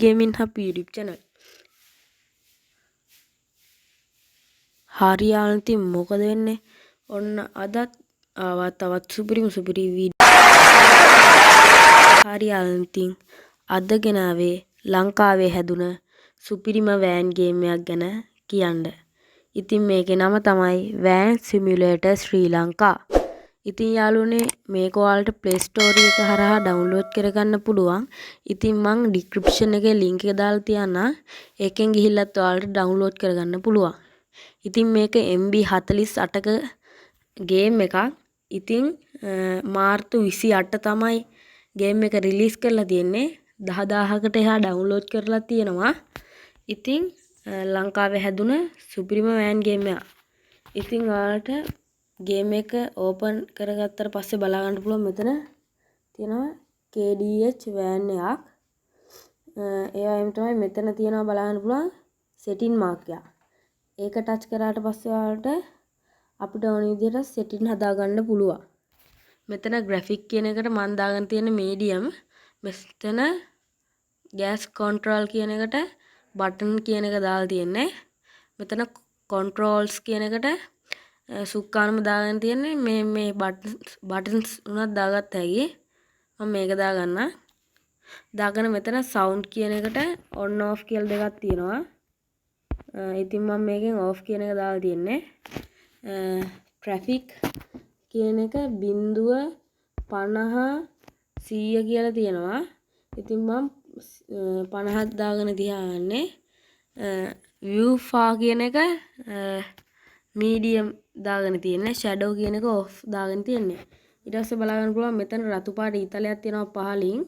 Gaming Hub YouTube channel. හරි යාළුවෝ මොකද වෙන්නේ? ඔන්න අදත් ආවා තවත් සුපිරි වීඩියෝ. හරි යාළුවෝ අද ගෙනාවේ ලංකාවේ හැදුන සුපිරිම වෑන් ගේම් එකක් ගැන කියන්න. ඉතින් මේකේ නම තමයි Van Simulator Sri Lanka. ඉතින් යාළුවනේ මේක ඔයාලට Play Store එක හරහා download කරගන්න පුළුවන්. ඉතින් මං description එකේ link එක දාලා තියන්නම්. ඒකෙන් ගිහිල්ලත් ඔයාලට download කරගන්න පුළුවන්. ඉතින් මේක MB 48ක ගේම් එකක්. ඉතින් මාර්තු 28 තමයි ගේම් එක රිලීස් කරලා තියෙන්නේ. 10000කට එහා download කරලා තියෙනවා. ඉතින් ලංකාවේ හැදුන සුපිරිම වෑන් ගේම් එකක්. ඉතින් ඔයාලට ගේම් එක ඕපන් කරගත්තට පස්සේ බලා ගන්න පුළුවන් මෙතන තියෙනවා KDH වෑන් එකක්. ඒ වගේම තමයි මෙතන තියෙනවා බලා ගන්න පුළුවන් setting mark එක. ඒක ටච් කරාට පස්සේ ඔයාලට අපිට ඕන විදිහට setting හදාගන්න පුළුවන්. මෙතන graphic කියන එකට මම දාගෙන තියෙන medium. මෙතන gas control කියන එකට button කියන එක දාලා තියෙන්නේ. මෙතන controls කියන එකට සුක්කානම දාගෙන තියෙන්නේ මේ buttons උනත් දාගත්ත හැකි. මම මේක දාගන්න. දාගෙන මෙතන sound කියන එකට on off කියලා දෙකක් තියෙනවා. ඉතින් මම මේකෙන් off කියන එක දාලා තියෙන්නේ. traffic කියන එක 0 50 100 කියලා තියෙනවා. ඉතින් මම 50ක් දාගෙන තියාගන්නේ. view far කියන එක medium දාගෙන තියෙන්නේ. shadow කියන එක off දාගෙන තියෙන්නේ. ඊට පස්සේ බලා ගන්න පුළුවන් මෙතන රතු පාට ඊතලයක් තියෙනවා පහලින්.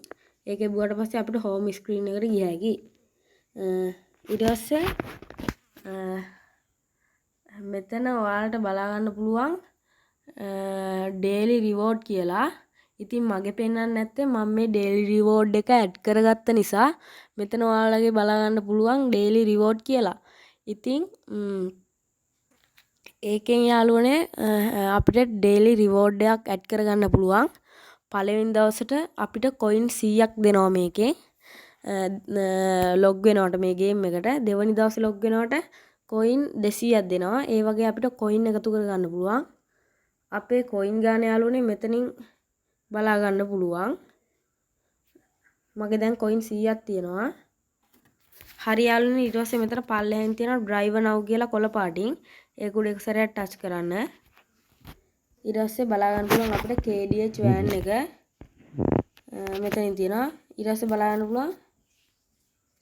ඒකේ බුවට පස්සේ අපිට home screen එකට ගිය හැකි. ඊට පස්සේ මෙතන ඔයාලට බලා ගන්න පුළුවන් daily reward කියලා. ඉතින් මගේ පෙන්නන්න නැත්තේ මම මේ daily reward එක add කරගත්ත නිසා මෙතන ඔයාලගේ බලා ගන්න පුළුවන් daily reward කියලා. ඉතින් ඒකෙන් යාළුවනේ අපිට daily reward එකක් add කරගන්න පුළුවන්. පළවෙනි දවසට අපිට coin 100ක් දෙනවා මේකෙන්. log වෙනවට මේ game එකට. දෙවෙනි දවසේ log වෙනවට coin 200ක් දෙනවා. ඒ වගේ අපිට coin එකතු කරගන්න පුළුවන්. අපේ coin ගාන යාළුවනේ මෙතනින් බලා ගන්න පුළුවන්. මගේ දැන් coin 100ක් තියෙනවා. හරි යාළුවනේ ඊට පස්සේ මෙතන පල්ලෙහෙන් තියෙනවා drive now කියලා කොළ පාටින්. ඒක උඩ එක සැරයක් ටච් කරන්න. ඊට පස්සේ බලා ගන්න පුළුවන් අපිට KDH van එක මෙතනින් තියෙනවා. ඊට පස්සේ බලා ගන්න පුළුවන්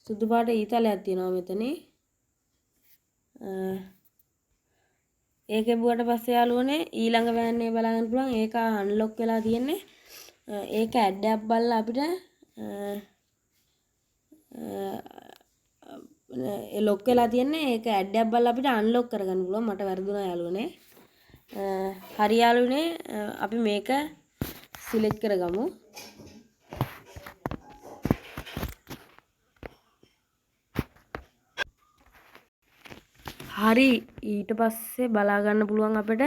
සුදු පාට ඊතලයක් තියෙනවා මෙතනේ. ඒකේ බුවට පස්සේ යාළුවනේ ඊළඟ van එක බලා ගන්න පුළුවන්. ඒක අන්ලොක් වෙලා තියෙන්නේ. ඒක ඇඩ් එකක් බලලා අපිට ලොක් වෙලා තියෙන්නේ. ඒක ඇඩ් එකක් බලලා අපිට අන්ලොක් කරගන්න පුළුවන්. මට වැරදුනා යාළුවනේ. හරි යාළුවනේ අපි මේක සිලෙක්ට් කරගමු. හරි ඊට පස්සේ බලා ගන්න පුළුවන් අපිට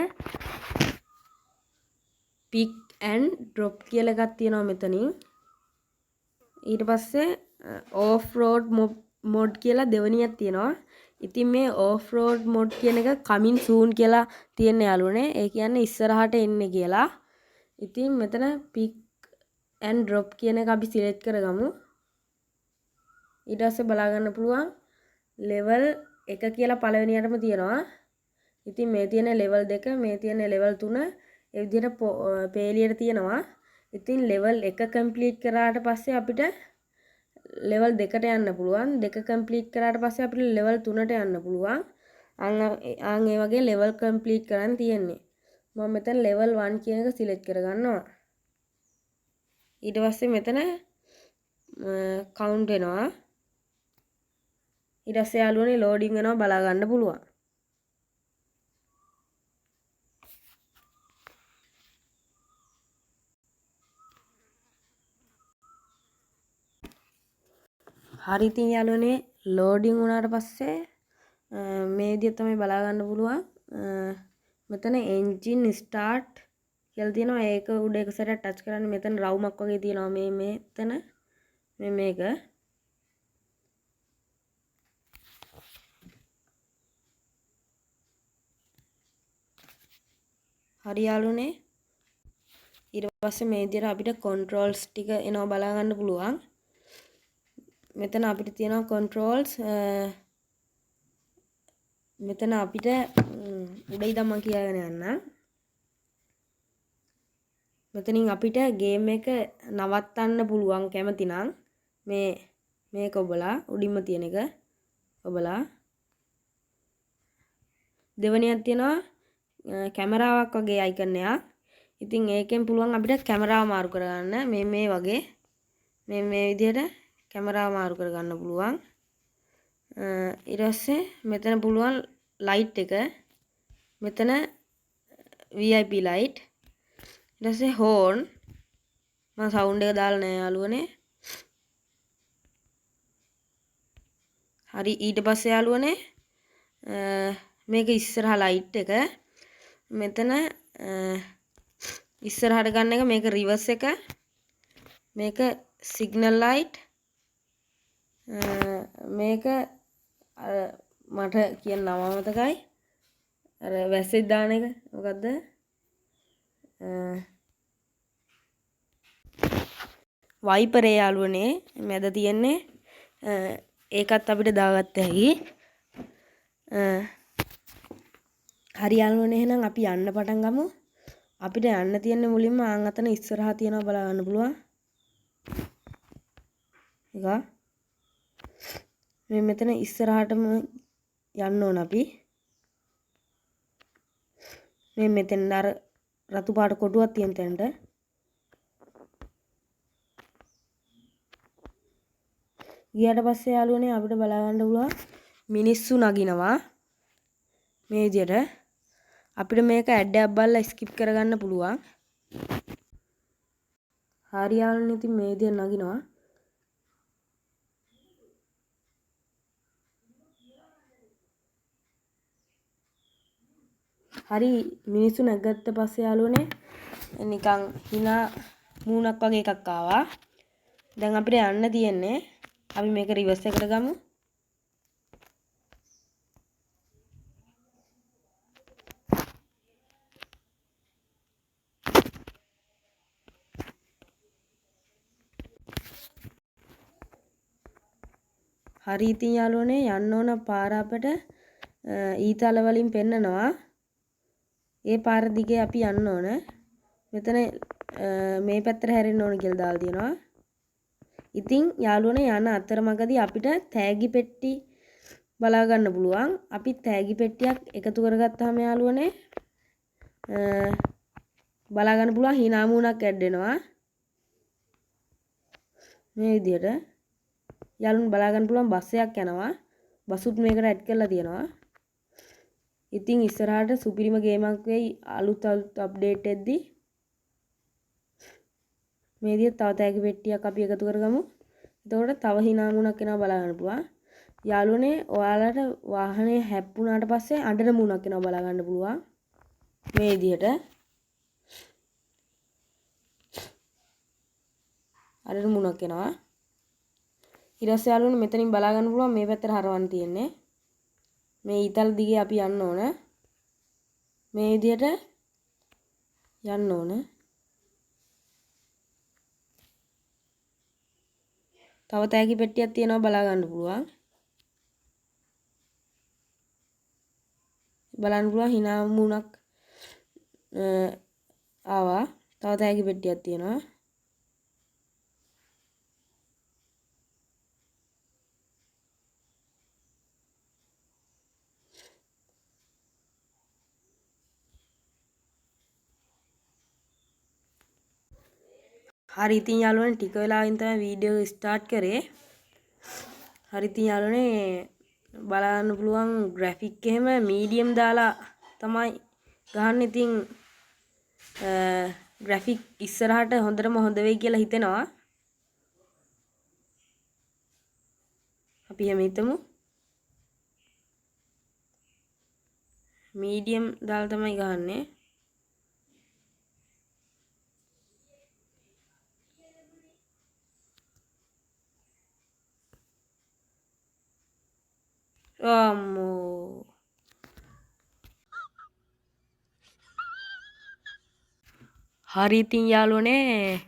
pick and drop කියලා එකක් තියෙනවා මෙතනින්. ඊට පස්සේ off road mode කියලා දෙවෙනියක් තියෙනවා. ඉතින් මේ off road mode කියන එක coming soon කියලා තියෙන යාළුවනේ. ඒ කියන්නේ ඉස්සරහට එන්නේ කියලා. ඉතින් මෙතන pick and drop කියන එක අපි select කරගමු. ඊට පස්සේ බලා ගන්න පුළුවන් level 1 කියලා පළවෙනියටම තියෙනවා. ඉතින් මේ තියෙන level 2 මේ තියෙන level 3 ඒ විදිහට පේලියට තියෙනවා. ඉතින් level 1 complete කරාට පස්සේ අපිට level 2ට යන්න පුළුවන්. 2 complete කරාට පස්සේ අපිට level 3ට යන්න පුළුවන්. අන් ඒ වගේ level complete කරන් තියෙන්නේ. මම මෙතන level 1 කියන එක select කරගන්නවා. ඊට පස්සේ මෙතන count වෙනවා. ඊට පස්සේ යාළුවනේ loading වෙනවා බලා ගන්න පුළුවන්. හරි ඉතින් යාළුවනේ loading වුණාට පස්සේ මේ විදිහට තමයි බලා ගන්න පුළුවන්. මෙතන engine start කියලා තියෙනවා. ඒක උඩ එක සැරයක් ටච් කරන්න මෙතන රවුමක් වගේ තියෙනවා මේ මෙතන මේක. හරි යාළුවනේ. ඊට පස්සේ මේ විදිහට අපිට controls ටික එනවා බලා ගන්න පුළුවන්. මෙතන අපිට තියෙනවා controls මෙතන අපිට උඩ ඉඳන් මම කියාගෙන යන්නම්. මෙතනින් අපිට ගේම් එක නවත්තන්න පුළුවන් කැමති නම් මේක ඔබලා උඩින්ම තියෙන එක ඔබලා දෙවෙනියක් තියෙනවා කැමරාවක් වගේ අයිකන් එකක්. ඉතින් ඒකෙන් පුළුවන් අපිට කැමරාව මාරු කරගන්න මේ වගේ මේ විදිහට කැමරාව මාරු කරගන්න පුළුවන්. ඊට පස්සේ මෙතන පුළුවන් ලයිට් එක මෙතන VIP ලයිට් ඊට පස්සේ හෝන් මම සවුන්ඩ් එක දාලා නෑ යාළුවනේ. හරි ඊට පස්සේ යාළුවනේ මේක ඉස්සරහා ලයිට් එක මෙතන ඉස්සරහට ගන්න එක මේක රිවර්ස් එක මේක සිග්නල් ලයිට් මේක මට කියන නම මතකයි අර වැස්සෙත් දාන එක මොකද්ද වයිපරේ යාළුවනේ මැද තියෙන්නේ ඒකත් අපිට දාගත්ත හැකි. හරි යාළුවනේ එහෙනම් අපි යන්න පටන් ගමු. අපිට යන්න තියෙන්නේ මුලින්ම ආන් අතන ඉස්සරහා තියෙනවා බලා ගන්න පුළුවන්. එක මේ මෙතන ඉස්සරහටම යන්න ඕන අපි. මේ මෙතෙන් අර රතු පාට කොටුවක් තියෙන තැනට ගියාට පස්සේ යාළුවනේ අපිට බලා ගන්න පුළුවන් මිනිස්සු නගිනවා මේ විදියට. අපිට මේක ඇඩ් එකක් බලලා ස්කිප් කරගන්න පුළුවන්. හරි යාළුවනේ ඉතින් මේ විදියට නගිනවා. හරි මිනිස්සු නැගගත්ත පස්සේ යාළුවනේ නිකන් hina මූණක් වගේ එකක් ආවා. දැන් අපිට යන්න තියෙන්නේ අපි මේක රිවර්ස් එකට ගමු. හරි ඉතින් යාළුවනේ යන්න ඕන පාර අපට ඊතල වලින් පෙන්නනවා. ඒ පාර දිගේ අපි යන්න ඕන. මෙතන මේ පැත්තට හැරෙන්න ඕන කියලා දාලා තියෙනවා. ඉතින් යාළුවනේ යන අතරමඟදී අපිට තෑගි පෙට්ටි බලා ගන්න පුළුවන්. අපි තෑගි පෙට්ටියක් එකතු කරගත්තාම යාළුවනේ බලා ගන්න පුළුවන් hina මූණක් ඇඩ් වෙනවා. මේ විදියට යාළුවනේ බලා ගන්න පුළුවන් බස් එකක් යනවා. බසුත් මේකට ඇඩ් කරලා තියෙනවා. ඉතින් ඉස්සරහට සුපිරිම ගේමක් වෙයි අලුත් අප්ඩේට් එද්දි. මේ විදිහට තව තෑගි පෙට්ටියක් අපි එකතු කරගමු. එතකොට තව hina මූණක් එනවා බලා ගන්න පුළුවන්. යාළුවනේ ඔයාලට වාහනේ හැප්පුණාට පස්සේ අඬන මූණක් එනවා බලා ගන්න පුළුවන්. මේ විදිහට අඬන මූණක් එනවා. ඊට පස්සේ යාළුවනේ මෙතනින් බලා ගන්න පුළුවන් මේ පැත්තට හරවන්න තියෙන්නේ. මේ ඊතල දිගේ අපි යන්න ඕන. මේ විදිහට යන්න ඕන. තව තෑගි පෙට්ටියක් තියෙනවා බලා ගන්න පුළුවන්. බලන්න පුළුවන් hina මූණක් ආවා. තව තෑගි පෙට්ටියක් තියෙනවා. හරි ඉතින් යාළුවනේ ටික වෙලාවකින් තමයි වීඩියෝ ස්ටාර්ට් කරේ. හරි ඉතින් යාළුවනේ බලන්න පුළුවන් ග්‍රැෆික් එහෙම මීඩියම් දාලා තමයි ගහන්න. ඉතින් ග්‍රැෆික් ඉස්සරහට හොඳටම හොඳ වෙයි කියලා හිතෙනවා. අපි එහෙම හිතමු. මීඩියම් දාලා තමයි ගහන්නේ. අම්මෝ හරි ඉතින් යාළුවනේ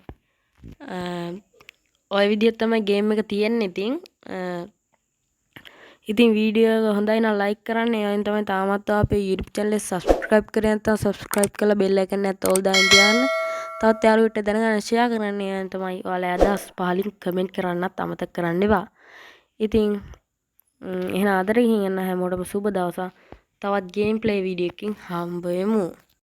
ඔය විදිහට තමයි ගේම් එක තියෙන්නේ ඉතින් වීඩියෝ එක හොඳයි නම් ලයික් කරන්න. ඒ වගේම තමයි තාමත් අපේ YouTube channel එක subscribe කරේ නැත්නම් subscribe කරලා bell icon එකත් all දාගෙන තියන්න. තවත් යාළුවෙක්ට දැනගන්න share කරන්න. ඒ වගේම තමයි ඔයාලා අදහස් පහලින් comment කරන්නත් අමතක කරන්න එපා. ඉතින් එහෙනම් අදට ගිහින් යන්න හැමෝටම සුබ දවසක්. තවත් ගේම් ප්ලේ වීඩියෝ එකකින් හම්බ වෙමු.